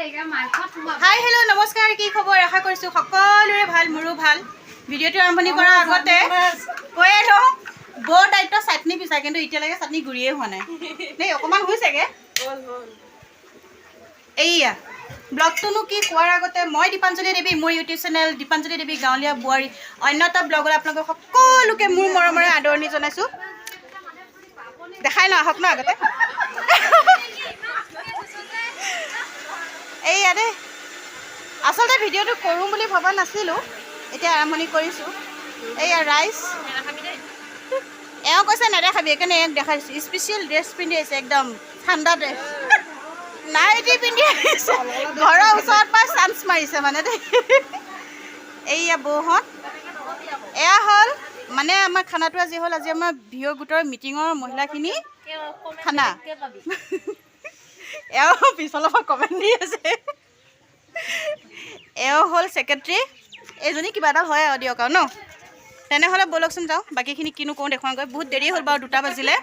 Hi hello' নমস্কাৰ কি খবৰ আশা কৰিছোঁ সকলোৰে ভাল মোৰো ভাল ভিডিঅ'টো আৰম্ভণি কৰাৰ আগতে কৈয়ে লওঁ বৰ দায়িত্ব চাটনি পিছা কিন্তু এতিয়ালৈকে চাটনি গুৰিয়ে হোৱা নাই দেই অকণমান হৈছেগৈ এইয়া ব্লগটোনো কি কোৱাৰ আগতে মই দীপাঞ্জলি দেৱী মোৰ ইউটিউব চেনেল দীপাঞ্জলি দেৱী গাঁৱলীয়া বোৱাৰী অন্য এটা ব্লগত আপোনালোকক সকলোকে মোৰ মৰমেৰে আদৰণি জনাইছোঁ দেখাই ন আহক ন আগতে এইয়া দেই আচলতে ভিডিঅ'টো কৰোঁ বুলি ভবা নাছিলোঁ এতিয়া আৰম্ভণি কৰিছোঁ এইয়া ৰাইচ এওঁ কৈছে নেদেখাবি সেইকাৰণে এওঁক দেখাই দিছোঁ স্পেচিয়েল ড্ৰেছ পিন্ধি আহিছে একদম ঠাণ্ডা ড্ৰেছ নাইটি পিন্ধি আহিছে ঘৰৰ ওচৰত পাই চান্স মাৰিছে মানে দেই এইয়া বৌহঁত এয়া হ'ল মানে আমাৰ খানাটো আজি হ'ল আজি আমাৰ ভিঅ' গোটৰ মিটিঙৰ মহিলাখিনি খানা এওঁ পিছলৰ পৰা কমেণ্ট দি আছে এওঁ হ'ল ছেক্ৰেটাৰী এইজনী কিবা এটা হয় আৰু দিয়ক আৰু ন তেনেহ'লে ব'লকচোন যাওঁ বাকীখিনি কিনো কওঁ দেখুৱাওঁগৈ বহুত দেৰি হ'ল বাৰু 2টা বাজিলে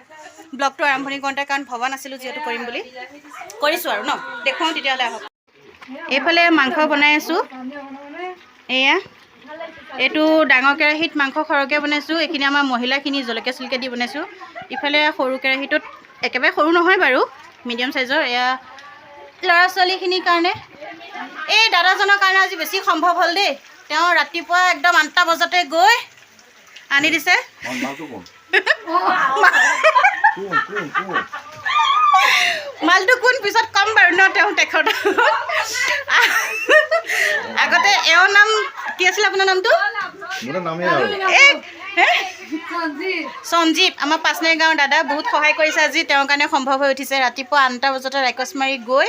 ব্লগটো আৰম্ভণি কৰোঁতে কাৰণ ভবা নাছিলোঁ যিহেতু কৰিম বুলি কৰিছোঁ আৰু ন দেখুৱাওঁ তেতিয়াহ'লে আহক এইফালে মাংস বনাই আছোঁ এয়া এইটো ডাঙৰ কেৰাহীত মাংস সৰহকৈ বনাইছোঁ এইখিনি আমাৰ মহিলাখিনি জলকীয়া চলকীয়া দি বনাইছোঁ ইফালে সৰু কেৰাহীটোত একেবাৰে সৰু নহয় বাৰু মিডিয়াম চাইজৰ এয়া ল'ৰা ছোৱালীখিনিৰ কাৰণে এই দাদাজনৰ কাৰণে আজি বেছি সম্ভৱ হ'ল দেই তেওঁ ৰাতিপুৱা একদম 8টা বজাতে গৈ আনি দিছে মালটো কোন পিছত কম বাৰু ন তেওঁ তেখেত আগতে এওঁৰ নাম কি আছিল আপোনাৰ নামটো সঞ্জীৱ আমাৰ পাঁচনাৰী গাঁৱৰ দাদা বহুত সহায় কৰিছে আজি তেওঁৰ কাৰণে সম্ভৱ হৈ উঠিছে ৰাতিপুৱা 8টা বজাতে ৰাইকচ মাৰি গৈ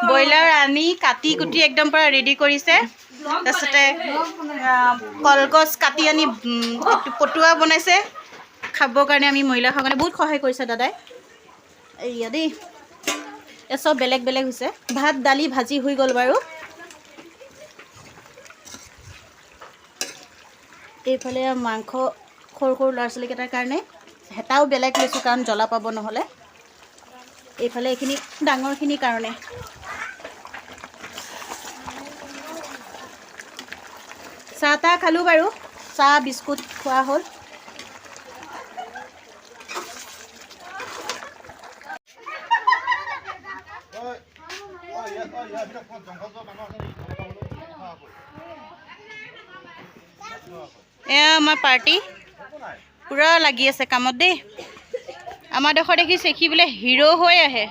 ব্ৰইলাৰ আনি কাটি কুটি একদম পৰা ৰেডি কৰিছে তাৰপিছতে কলগছ কাটি আনি পটুৱা বনাইছে খাবৰ কাৰণে আমি মহিলাসকলে বহুত সহায় কৰিছে দাদাই এইয়া দেই এই চব বেলেগ বেলেগ হৈছে ভাত দালি ভাজি হৈ গ'ল বাৰু এইফালে মাংস সৰু সৰু ল'ৰা ছোৱালীকেইটাৰ কাৰণে হেতাও বেলেগ লৈছোঁ কাৰণ জ্বলা পাব নহ'লে এইফালে এইখিনি ডাঙৰখিনিৰ কাৰণে চাহ তাহ খালোঁ বাৰু চাহ বিস্কুট খোৱা হ'ল এয়া আমাৰ পাৰ্টি পূৰা লাগি আছে কামত দেই আমাৰ দেশৰ দেখি চেখি বোলে হিৰ' হৈ আহে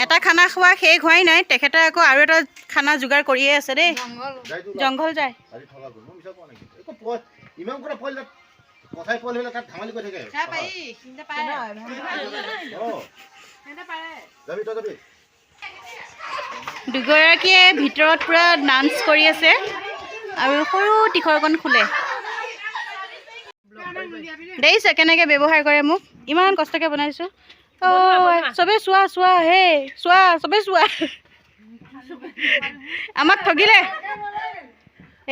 এটা খানা খোৱা শেষ হোৱাই নাই তেখেতে আকৌ আৰু এটা খানা যোগাৰ কৰিয়ে আছে দেই জংঘল যায় দুগৰাকীয়ে ভিতৰত পূৰা ডান্স কৰি আছে আৰু সৰু তীখৰকণ খোলে দেখিছে কেনেকৈ ব্যৱহাৰ কৰে মোক ইমান কষ্টকৈ বনাইছোঁ চবেই চোৱা চোৱা হে চোৱা চবেই চোৱা আমাক ঠগিলে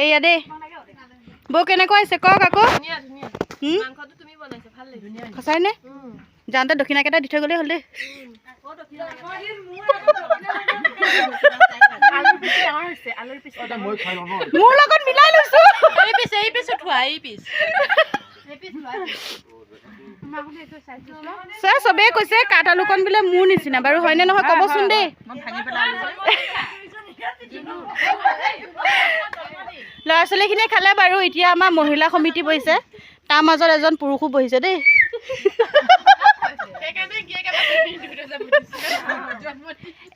এইয়া দেই বৌ কেনেকুৱা হৈছে কওক আকৌ সঁচাই নে যাওঁতে দক্ষিণাকেইটা দি থৈ গ'লেই হ'ল দেই মোৰ লগত মিলাই লৈছোঁ চবেই কৈছে কাঠ আলুকণ বোলে মোৰ নিচিনা বাৰু হয়নে নহয় ক'বচোন দেই ল'ৰা ছোৱালীখিনিয়ে খালে বাৰু এতিয়া আমাৰ মহিলা সমিতি বহিছে তাৰ মাজত এজন পুৰুষো বহিছে দেই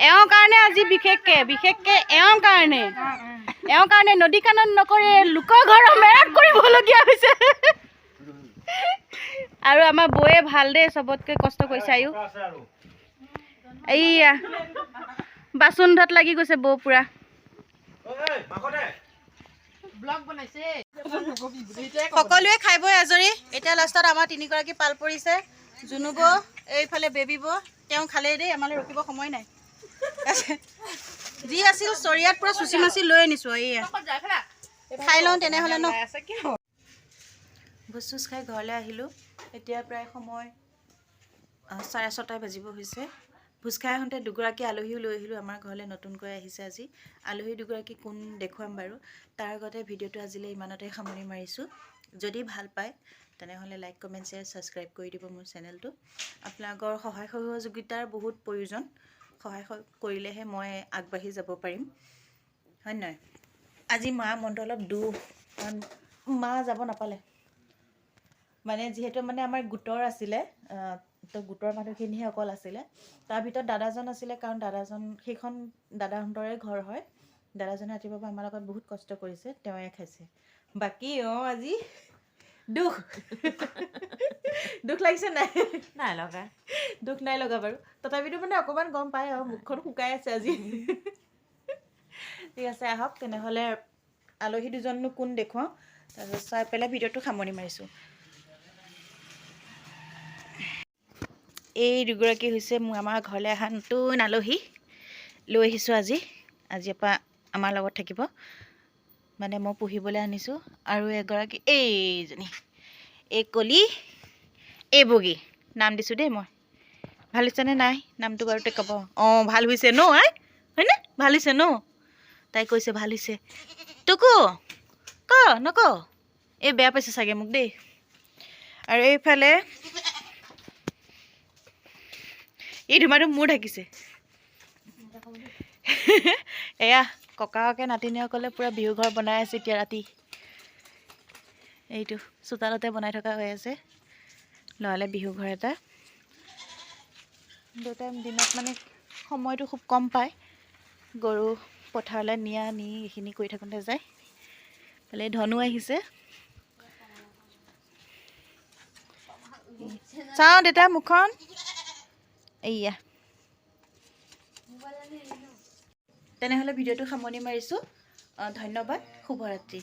এওঁৰ কাৰণে আজি বিশেষকৈ এওঁৰ কাৰণে নদী কাণত নকৰি লোকৰ ঘৰৰ মেৰাত কৰিবলগীয়া হৈছে আৰু আমাৰ বৌয়ে ভাল দেই চবতকৈ কষ্ট কৰিছে আয়ো এইয়া বাচন ধোৱাত লাগি গৈছে বৌ পূৰা সকলোৱে খাই বৈ আজৰি এতিয়া লাষ্টত আমাৰ 3গৰাকী পাল পৰিছে জুনু বৌ এইফালে বেবী বৌ তেওঁ খালেই দেই আমালৈ ৰখিব সময় নাই যি আছিল চৰিয়াত পূৰা চুচি মাচি লৈ আনিছোঁ এইয়া খাই লওঁ তেনেহ'লে ন ভোজ চোজ খাই ঘৰলৈ আহিলোঁ এতিয়া প্ৰায় সময় 6:30 বাজিব হৈছে। ভোজ খাই আহোঁতে দুগৰাকী আলহীও লৈ আহিলোঁ। আমাৰ ঘৰলৈ নতুনকৈ আহিছে আজি। আলহী দুগৰাকী কোন দেখুৱাম বাৰু। তাৰ আগতে ভিডিঅ'টো আজিলৈ ইমানতে সামৰণি মাৰিছোঁ। যদি ভাল পায় তেনেহ'লে লাইক, কমেণ্ট, শ্বেয়াৰ, ছাবস্ক্ৰাইব কৰি দিব মোৰ চেনেলটো। আপোনালোকৰ সহায় সহযোগিতাৰ বহুত প্ৰয়োজন। সহায় কৰিলেহে মই আগবাঢ়ি যাব পাৰিম, হয় নহয়? আজি মা মনটো অলপ দুখ, কাৰণ মা যাব নাপালে। মানে যিহেতু মানে আমাৰ গোটৰ আছিলে, তো গোটৰ মানুহখিনিহে অকল আছিলে। তাৰ ভিতৰত দাদাজন আছিলে, কাৰণ দাদাজন সেইখন দাদাহঁতৰে ঘৰ হয়। দাদাজনে ৰাতিপুৱাৰ পৰা আমাৰ লগত বহুত কষ্ট কৰিছে, তেওঁৱে খাইছে। বাকী আজি দুখ দুখ লাগিছে নাই? নাই লগা। দুখ নাই লগা বাৰু, তথাপিতো মানে অকণমান গম পায় আৰু মুখখন শুকাই আছে আজি। ঠিক আছে, আহক তেনেহ'লে আলহী দুজননো কোন দেখুৱাওঁ, তাৰপিছত চাই পেলাই ভিডিঅ'টো সামৰণি মাৰিছোঁ। এই দুগৰাকী হৈছে মোৰ আমাৰ ঘৰলৈ অহা নতুন আলহী। লৈ আহিছোঁ আজিৰ পৰা আমাৰ লগত থাকিব, মানে মই পুহিবলৈ আনিছোঁ। আৰু এগৰাকী এইজনী, এই কলি, এই বগী, নাম দিছোঁ দেই মই। ভাল হৈছেনে নাই নামটো বাৰু তে ক'ব। ভাল হৈছে ন আই, হয়নে? ভাল হৈছে ন? তাই কৈছে ভাল হৈছে। তোকো ক নক, এই বেয়া পাইছে চাগে মোক দেই। আৰু এইফালে এই ধুমাটো মূৰ ঢাকিছে। এয়া ককাকে নাতিনীসকলে পূৰা বিহু ঘৰ বনাই আছে এতিয়া ৰাতি। এইটো চোতালতে বনাই থকা হৈ আছে ল'ৰালে বিহু ঘৰ এটা। দেউতাই দিনত মানে সময়টো খুব কম পায়, গৰু পথাৰলৈ নি এইখিনি কৰি থাকোঁতে যায়। এইফালে ধনু আহিছে। চাওঁ দেউতা মুখখন, এইয়া। তেনেহ'লে ভিডিঅ'টো সামৰণি মাৰিছোঁ। ধন্যবাদ, শুভৰাত্ৰি।